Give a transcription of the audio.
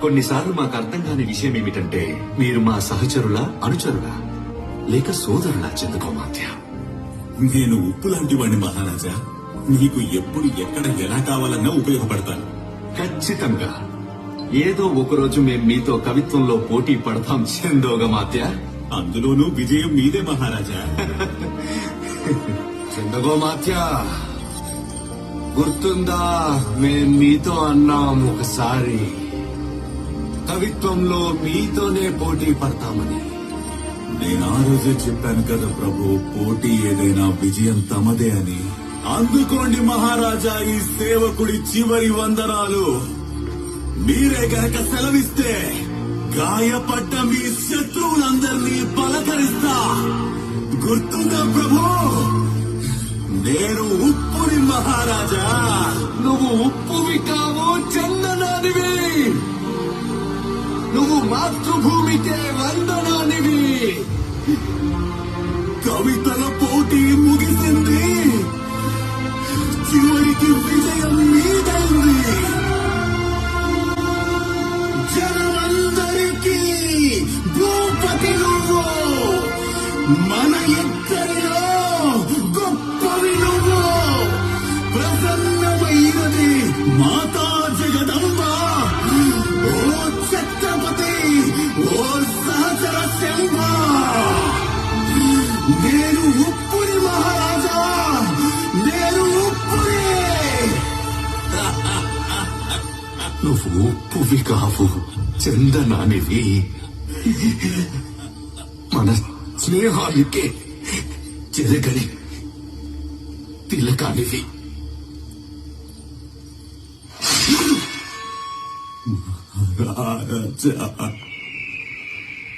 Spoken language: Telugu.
కొన్నిసార్లు మాకు అర్థం కాని విషయం ఏమిటంటే మీరు మా సహచరులా అనుచరులా లేక సోదరులా చంద్రగోమాత్య. నేను ఉప్పు లాంటి వాడిని మహారాజా. నీకు ఎప్పుడు ఎక్కడ ఎలా కావాలన్నా ఉపయోగపడతాను. ఖచ్చితంగా ఏదో ఒకరోజు మేం మీతో కవిత్వంలో పోటీ పడతాం చందోగమాత్య. అందులోనూ విజయం మీదే మహారాజా. చందగోమాత్య, గుర్తుందా మేం మీతో అన్నాం ఒకసారి కవిత్వంలో మీతోనే పోటీ పడతామని. నేను ఆ రోజే చెప్పాను కదా ప్రభు, పోటీ ఏదైనా విజయం తమదే అని. అందుకోండి మహారాజా ఈ సేవకుడి చివరి వందనాలు. మీరే గనక సెలవిస్తే గాయపడ్డ మీ శత్రువులందరినీ పలకరిస్తా. గుర్తుందా ప్రభు, నేను ఉప్పుని మహారాజా. నువ్వు ఉప్పువి కావు, చందనానివి. నువ్వు మాతృభూమికే వందనానివి. కవితల పోటీ ముగిసింది, చివరికి విజయం మీదైంది. జనమందరికీ భూపతి నువ్వు, మన ఇద్దరిలో గొప్పవి నువ్వు. ప్రసన్నమైనది మాతా జగదంబ. ఓ ఛత్రపతి, ఓ సహచర శంభ, నేను ఉప్పుని మహారాజా, నేను ఉప్పుని. నువ్వు ఉప్పువి కావు, చందనానివి. మన స్నేహానికే చెరగని తిలకానివి. మహారాజా.